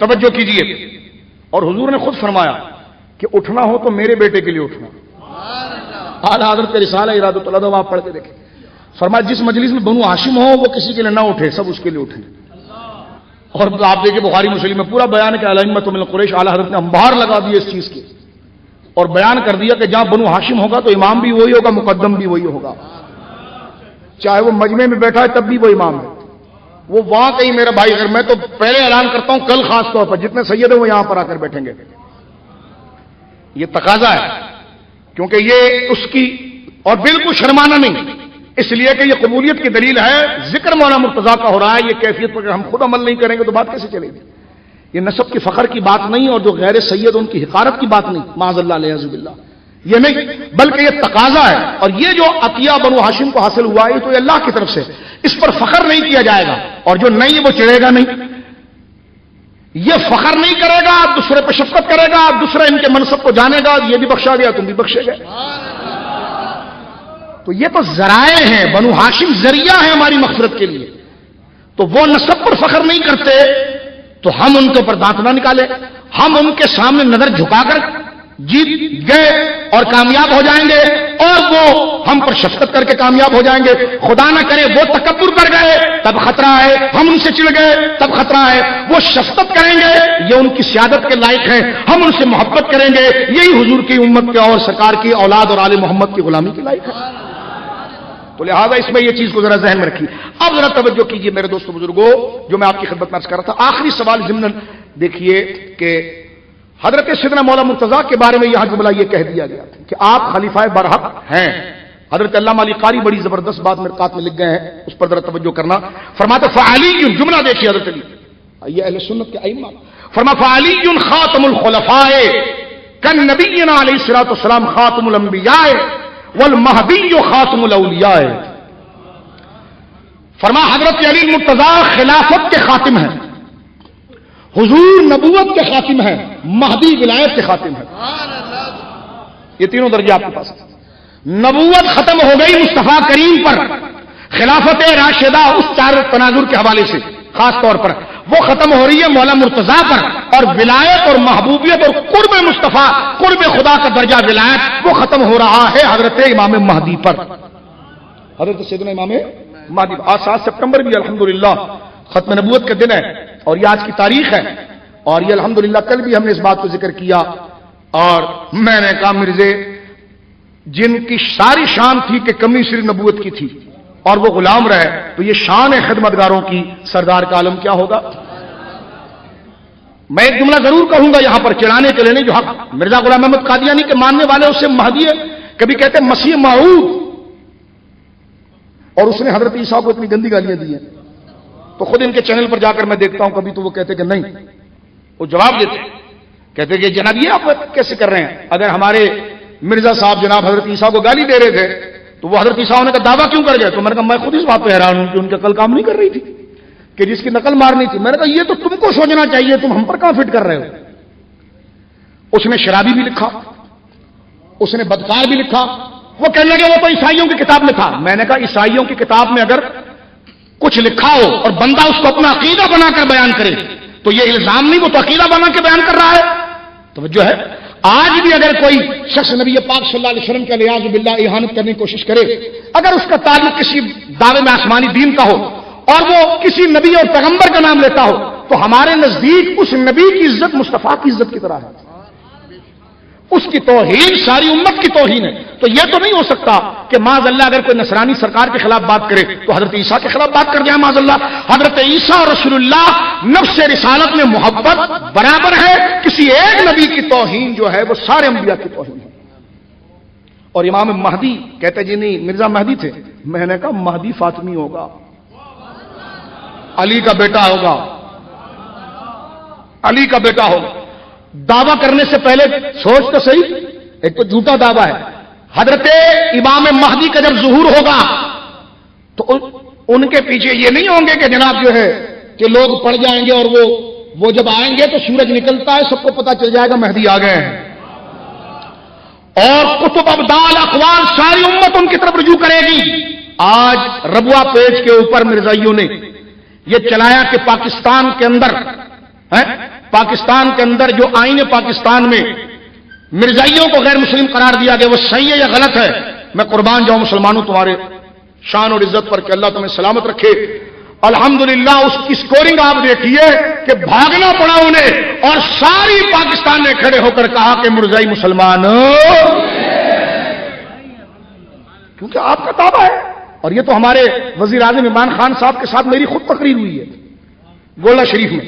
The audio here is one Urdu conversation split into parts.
توجہ کیجئے. اور حضور نے خود فرمایا کہ اٹھنا ہو تو میرے بیٹے کے لیے اٹھنا. اعلیٰ حضرت رسالہ ارادۃ الادب آپ پڑھ کے دیکھیں. فرمایا جس مجلس میں بنو ہاشم ہو وہ کسی کے لیے نہ اٹھے، سب اس کے لیے اٹھیں. اور آپ دیکھیں بخاری مسلم میں پورا بیان ہے کہ الائمۃ من قریش، اعلیٰ حضرت نے انبار لگا دیے اس چیز کے اور بیان کر دیا کہ جہاں بنو ہاشم ہوگا تو امام بھی وہی ہوگا، مقدم بھی وہی ہوگا. چاہے وہ مجمع میں بیٹھا ہے تب بھی وہ امام ہے. وہ وہاں کہیں میرا بھائی، اگر میں تو پہلے اعلان کرتا ہوں کل خاص طور پر جتنے سید ہیں وہ یہاں پر آ کر بیٹھیں گے. یہ تقاضا ہے کیونکہ یہ اس کی، اور بالکل شرمانا نہیں، اس لیے کہ یہ قبولیت کی دلیل ہے. ذکر مولانا مرتضیٰ کا ہو رہا ہے، یہ کیفیت پر ہم خود عمل نہیں کریں گے تو بات کیسے چلے گی؟ یہ نسب کی فخر کی بات نہیں اور جو غیر سید ان کی حقارت کی بات نہیں، معاذ اللہ علیہ باللہ، یہ نہیں، بلکہ یہ تقاضا ہے. اور یہ جو عطیہ بنو ہاشم کو حاصل ہوا ہے تو یہ اللہ کی طرف سے، اس پر فخر نہیں کیا جائے گا. اور جو نہیں وہ چڑھے گا نہیں، یہ فخر نہیں کرے گا، دوسرے پہ شفقت کرے گا، دوسرا ان کے منصب کو جانے گا، یہ بھی بخشا دیا تم بھی بخشے گئے. تو یہ تو ذرائع ہیں، بنو ہاشم ذریعہ ہے ہماری مغفرت کے لیے. تو وہ نسب پر فخر نہیں کرتے تو ہم ان کے اوپر دانت نہ نکالے. ہم ان کے سامنے نظر جھکا کر جیت گئے اور کامیاب ہو جائیں گے، اور وہ ہم پر شفقت کر کے کامیاب ہو جائیں گے. خدا نہ کرے وہ تکبر کر گئے تب خطرہ ہے، ہم ان سے چڑ گئے تب خطرہ ہے. وہ شفقت کریں گے، یہ ان کی سیادت کے لائق ہیں، ہم ان سے محبت کریں گے، یہی حضور کی امت کے اور سرکار کی اولاد اور آل محمد کی غلامی کے لائق ہے. تو لہذا اس میں یہ چیز کو ذرا ذہن میں رکھیے. اب ذرا توجہ کیجیے میرے دوستو بزرگوں، جو میں آپ کی خدمت میں عرض کر رہا تھا. آخری سوال ضمن دیکھیے کہ حضرت سیدنا مولانا مرتضیٰ کے بارے میں یہاں جملہ یہ کہہ دیا گیا کہ آپ خلیفہ برحق ہیں. حضرت علامہ علی قاری بڑی زبردست بات مرقات میں لکھ گئے ہیں، اس پر ذرا توجہ کرنا. فرماتے فعلی، جملہ دیکھیے حضرت علی، یہ اہل سنت کے ائمہ، فرما فعلی خاتم الخلفاء کالنبینا علیہ الصلوۃ والسلام خاتم الانبیاء والمہدی خاتم الاولیاء. فرما حضرت علی مرتضیٰ خلافت کے خاتم ہیں، حضور نبوت کے خاتم ہیں، مہدی ولایت کے خاتم ہیں. یہ تینوں درجے آپ کے پاس ہیں. نبوت ختم ہو گئی مصطفیٰ کریم پر، خلافت راشدہ اس چار تناظر کے حوالے سے خاص طور پر وہ ختم ہو رہی ہے مولا مرتضیٰ پر، اور ولایت اور محبوبیت اور قرب مصطفیٰ، قرب خدا کا درجہ ولایت، وہ ختم ہو رہا ہے حضرت امام مہدی پر، حضرت سیدنا امام مہدی. آج 7 سپٹمبر بھی الحمدللہ ختم نبوت کا دن ہے، اور یہ آج کی تاریخ ہے. اور یہ الحمدللہ کل بھی ہم نے اس بات کو ذکر کیا، اور میں نے کہا مرزے جن کی ساری شان تھی کہ کمی صرف نبوت کی تھی اور وہ غلام رہے، تو یہ شان ہے خدمتگاروں کی، سردار کا عالم کیا ہوگا. میں ایک جملہ ضرور کہوں گا یہاں پر چڑھانے کے لیے نہیں، جو حق مرزا غلام احمد قادیانی کے ماننے والے اس سے مہدی ہے، کبھی کہتے ہیں مسیح موعود، اور اس نے حضرت عیسیٰ کو اتنی گندی گالیاں دی ہیں. تو خود ان کے چینل پر جا کر میں دیکھتا ہوں کبھی تو وہ کہتے کہ نہیں، وہ جواب دیتے کہتے کہ جناب یہ آپ کیسے کر رہے ہیں؟ اگر ہمارے مرزا صاحب جناب حضرت عیسیٰ کو گالی دے رہے تھے تو وہ حضرت عیسیٰ ہونے کا دعویٰ کیوں کر گئے؟ تو میں نے کہا میں خود اس بات پہ حیران ہوں کہ ان کی عقل کام نہیں کر رہی تھی کہ جس کی نقل مارنی تھی. میں نے کہا یہ تو تم کو سوچنا چاہیے، تم ہم پر کہاں فٹ کر رہے ہو. اس نے شرابی بھی لکھا، اس نے بدکار بھی لکھا. وہ کہنے لگے وہ تو عیسائیوں کی کتاب میں تھا. میں نے کہا عیسائیوں کی کتاب میں اگر کچھ لکھا ہو اور بندہ اس کو اپنا عقیدہ بنا کر بیان کرے تو یہ الزام نہیں، وہ تو عقیدہ بنا کے بیان کر رہا ہے. توجہ ہے. آج بھی اگر کوئی شخص نبی پاک صلی اللہ علیہ وسلم کے لیاذ باللہ اہانت کرنے کی کوشش کرے، اگر اس کا تعلق کسی دعوے میں آسمانی دین کا ہو اور وہ کسی نبی اور پیغمبر کا نام لیتا ہو، تو ہمارے نزدیک اس نبی کی عزت مصطفیٰ کی عزت کی طرح ہے. اس کی توہین ساری امت کی توہین ہے. تو یہ تو نہیں ہو سکتا کہ معاذ اللہ اگر کوئی نصرانی سرکار کے خلاف بات کرے تو حضرت عیسیٰ کے خلاف بات کر جائے. معاذ اللہ حضرت عیسیٰ اور رسول اللہ نفس رسالت میں محبت برابر ہے. کسی ایک نبی کی توہین جو ہے وہ سارے انبیاء کی توہین ہے. اور امام مہدی کہتے جی نہیں مرزا مہدی تھے. میں نے کہا مہدی فاطمی ہوگا، علی کا بیٹا ہوگا، علی کا بیٹا ہوگا. دعویٰ کرنے سے پہلے سوچ تو صحیح. ایک تو جھوٹا دعویٰ ہے. حضرت امام مہدی کا جب ظہور ہوگا تو ان کے پیچھے یہ نہیں ہوں گے کہ جناب جو ہے کہ لوگ پڑ جائیں گے اور وہ جب آئیں گے تو سورج نکلتا ہے سب کو پتا چل جائے گا مہدی آ گئے ہیں. اور کتب ابدال اقوال ساری امت ان کی طرف رجوع کرے گی. آج ربوا پیج کے اوپر مرزائیوں نے یہ چلایا کہ پاکستان کے اندر پاکستان کے اندر جو آئین پاکستان میں مرزائیوں کو غیر مسلم قرار دیا گیا وہ صحیح ہے یا غلط ہے؟ میں قربان جاؤں مسلمانوں تمہارے شان اور عزت پر کہ اللہ تمہیں سلامت رکھے. الحمدللہ اس کی سکورنگ آپ دیکھیے کہ بھاگنا پڑا انہیں اور ساری پاکستان نے کھڑے ہو کر کہا کہ مرزائی مسلمان، کیونکہ آپ کا دعویٰ ہے. اور یہ تو ہمارے وزیر اعظم عمران خان صاحب کے ساتھ میری خود تقریر ہوئی ہے گولڈا شریف میں،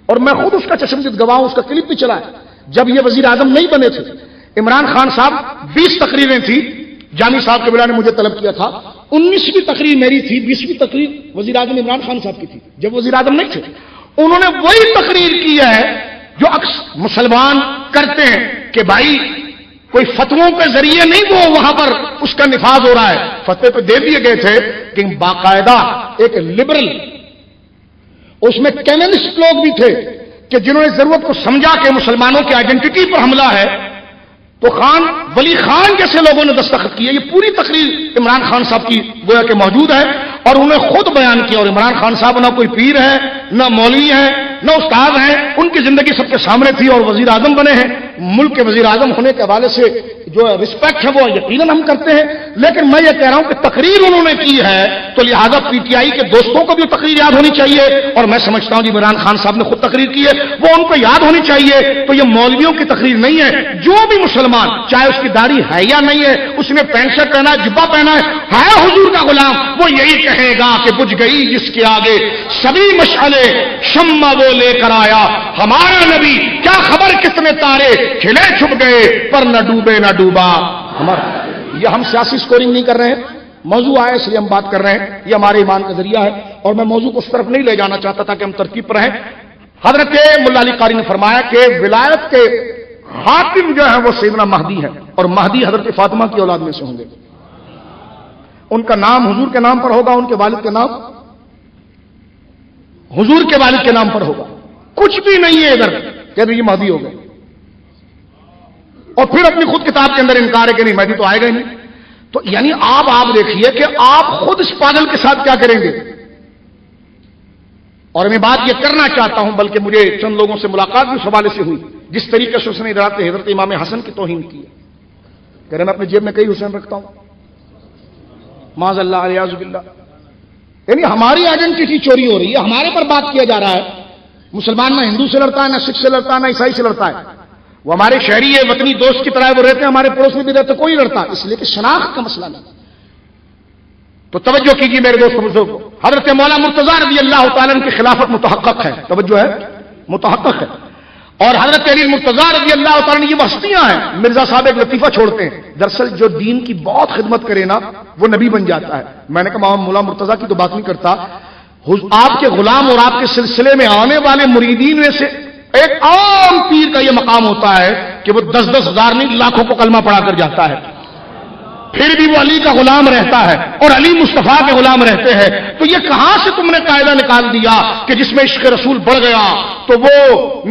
اور میں خود اس کا چشمدید گواہ ہوں، اس کا کلپ بھی چلا ہے. جب یہ وزیر اعظم نہیں بنے تھے عمران خان صاحب 20 تقریریں تھیں، جامی صاحب کے بلا نے مجھے طلب کیا تھا، 19ویں تقریر میری تھی، 20ویں تقریر وزیر اعظم عمران خان صاحب کی تھی جب وزیر اعظم نہیں تھے. انہوں نے وہی تقریر کی ہے جو اکثر مسلمان کرتے ہیں کہ بھائی کوئی فتووں کے ذریعے نہیں وہ وہاں پر اس کا نفاذ ہو رہا ہے. فتوے تو دے دیے گئے تھے کہ باقاعدہ ایک لبرل اس میں کیننسٹ لوگ بھی تھے کہ جنہوں نے ضرورت کو سمجھا کہ مسلمانوں کی آئیڈینٹی پر حملہ ہے تو خان ولی خان جیسے لوگوں نے دستخط کیے. یہ پوری تقریر عمران خان صاحب کی گویا کہ موجود ہے اور انہوں نے خود بیان کیا. اور عمران خان صاحب نہ کوئی پیر ہے، نہ مولوی ہے، نہ استاد ہیں، ان کی زندگی سب کے سامنے تھی اور وزیر اعظم بنے ہیں. ملک کے وزیر اعظم ہونے کے حوالے سے جو رسپیکٹ ہے وہ یقیناً ہم کرتے ہیں، لیکن میں یہ کہہ رہا ہوں کہ تقریر انہوں نے کی ہے تو لہذا پی ٹی آئی کے دوستوں کو بھی تقریر یاد ہونی چاہیے. اور میں سمجھتا ہوں جی عمران خان صاحب نے خود تقریر کی ہے وہ ان کو یاد ہونی چاہیے. تو یہ مولویوں کی تقریر نہیں ہے. جو بھی مسلمان چاہے اس کی داڑھی ہے یا نہیں ہے، اس نے پینٹ شرٹ پہنا ہے، جبہ پہنا ہے حضور کا غلام، وہ یہی کہے گا کہ بجھ گئی جس کے آگے سبھی مشعلے شمع وہ لے کر آیا ہمارا نبی، کیا خبر کتنے تارے کھلے چھپ گئے پر نہ ڈوبے نہ ڈوبا ہمارا. یہ ہم سیاسی سکورنگ نہیں کر رہے ہیں، موضوع آیا اس لیے ہم بات کر رہے ہیں، یہ ہمارے ایمان کا ذریعہ ہے اور میں موضوع کو اس طرف نہیں لے جانا چاہتا تھا کہ ہم ترتیب پر رہیں. حضرت ملا علی قاری نے فرمایا کہ ولایت کے حاکم جو ہے وہ سیدنا مہدی ہے اور مہدی حضرت فاطمہ کی اولاد میں سے ہوں گے. ان کا نام حضور کے نام پر ہوگا، ان کے والد کے نام حضور کے والد کے نام پر ہوگا. کچھ بھی نہیں ہے ادھر کہ یہ مہدی ہو گئے اور پھر اپنی خود کتاب کے اندر انکار ہے کہ نہیں مہدی تو آئے گا ہی نہیں. تو یعنی آپ دیکھیے کہ آپ خود اس پاگل کے ساتھ کیا کریں گے. اور میں بات یہ کرنا چاہتا ہوں، بلکہ مجھے چند لوگوں سے ملاقات بھی اس حوالے سے ہوئی جس طریقے سے اس نے حضرت امام حسن کی توہین کی ہے. کہہ رہے میں اپنی جیب میں کئی حسین رکھتا ہوں، معاذ اللہ الیاذ باللہ. یعنی ہماری آئیڈینٹی چوری ہو رہی ہے، ہمارے پر بات کیا جا رہا ہے. مسلمان نہ ہندو سے لڑتا ہے، نہ سکھ سے لڑتا ہے، نہ عیسائی سے لڑتا ہے. وہ ہمارے شہری ہے، وطنی دوست کی طرح وہ رہتے ہیں، ہمارے پڑوس میں بھی رہتے، کوئی لڑتا. اس لیے کہ شناخت کا مسئلہ نہیں. تو توجہ کیجیے میرے دوست بزرگوں، حضرت مولا مرتضیٰ رضی اللہ تعالیٰ عنہ کی خلافت متحقق ہے، توجہ ہے متحقق ہے. اور حضرت علی مرتضیٰ رضی اللہ تعالیٰ عنہ یہ ہستیاں ہیں. مرزا صاحب ایک لطیفہ چھوڑتے ہیں، دراصل جو دین کی بہت خدمت کرے نا وہ نبی بن جاتا ہے. میں نے کہا مولا مرتضیٰ کی تو بات نہیں کرتا، آپ کے غلام اور آپ کے سلسلے میں آنے والے مریدین میں سے ایک عام پیر کا یہ مقام ہوتا ہے کہ وہ 10-10 ہزار نہیں لاکھوں کو کلمہ پڑھا کر جاتا ہے، پھر بھی وہ علی کا غلام رہتا ہے اور علی مصطفیٰ کے غلام رہتے ہیں. تو یہ کہاں سے تم نے قاعدہ نکال دیا کہ جس میں عشق رسول بڑھ گیا تو وہ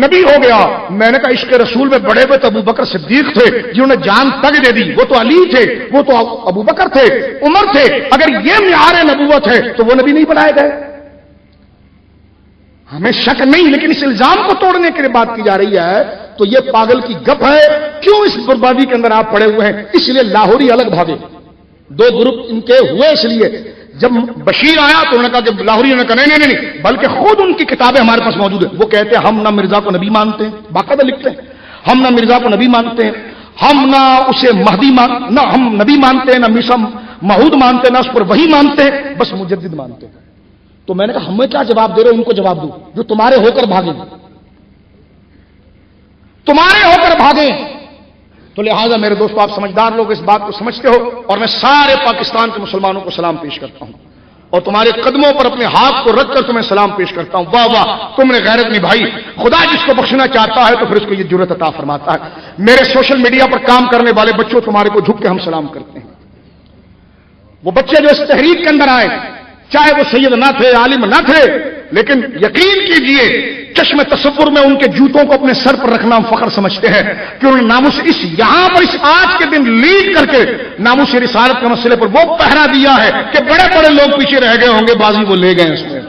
نبی ہو گیا؟ میں نے کہا عشق رسول میں بڑے ہوئے تو ابو بکر صدیق تھے جنہوں نے جان تک دے دی، وہ تو علی تھے، وہ تو ابو بکر تھے، عمر تھے. اگر یہ معیار نبوت ہے تو وہ نبی نہیں بنائے گئے. ہمیں شک نہیں، لیکن اس الزام کو توڑنے کے لیے بات کی جا رہی ہے تو یہ پاگل کی گپ ہے. کیوں اس بربادی کے اندر آپ پڑے ہوئے ہیں؟ اس لیے لاہوری الگ بھاگے، دو گروپ ان کے ہوئے. اس لیے جب بشیر آیا تو انہوں نے کہا کہ لاہوری نے کہا نہیں، بلکہ خود ان کی کتابیں ہمارے پاس موجود ہیں. وہ کہتے ہیں ہم نہ مرزا کو نبی مانتے ہیں، باقاعدہ لکھتے ہیں ہم نہ مرزا کو نبی مانتے ہیں، ہم نہ اسے مہدی نہ ہم نبی مانتے ہیں، نہ میسا محود مانتے ہیں، نہ اس پر وہی مانتے ہیں، بس مجدد مانتے ہیں. تو میں نے کہا ہمیں کیا جواب دے رہے ہو، ان کو جواب دو جو تمہارے ہو کر بھاگیں، تمہارے ہو کر بھاگیں. تو لہٰذا میرے دوستو آپ سمجھدار لوگ اس بات کو سمجھتے ہو اور میں سارے پاکستان کے مسلمانوں کو سلام پیش کرتا ہوں اور تمہارے قدموں پر اپنے ہاتھ کو رکھ کر تمہیں سلام پیش کرتا ہوں. واہ واہ تم نے غیرت نبھائی. خدا جس کو بخشنا چاہتا ہے تو پھر اس کو یہ جرأت عطا فرماتا ہے. میرے سوشل میڈیا پر کام کرنے والے بچوں تمہارے کو جھک کے ہم سلام کرتے ہیں. وہ بچے جو اس تحریک کے اندر آئے چاہے وہ سید نہ تھے، عالم نہ تھے، لیکن یقین کیجئے چشم تصور میں ان کے جوتوں کو اپنے سر پر رکھنا ہم فخر سمجھتے ہیں کہ انہوں نے ناموس یہاں پر اس آج کے دن لیڈ کر کے ناموس رسالت کے مسئلے پر وہ پہرا دیا ہے کہ بڑے بڑے لوگ پیچھے رہ گئے ہوں گے، بازی وہ لے گئے اس میں.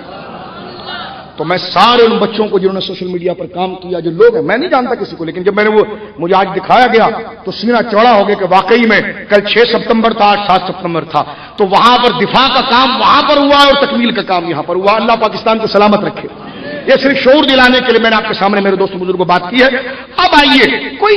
تو میں سارے ان بچوں کو جنہوں نے سوشل میڈیا پر کام کیا، جو لوگ ہیں، میں نہیں جانتا کسی کو، لیکن جب میں نے وہ مجھے آج دکھایا گیا تو سینہ چوڑا ہو گیا کہ واقعی میں کل 6 ستمبر تھا، آج 7 ستمبر تھا، تو وہاں پر دفاع کا کام وہاں پر ہوا اور تکمیل کا کام یہاں پر ہوا۔ اللہ پاکستان کو سلامت رکھے۔ یہ صرف شعور دلانے کے لیے میں نے آپ کے سامنے میرے دوستوں بزرگوں بات کی ہے۔ اب آئیے، کوئی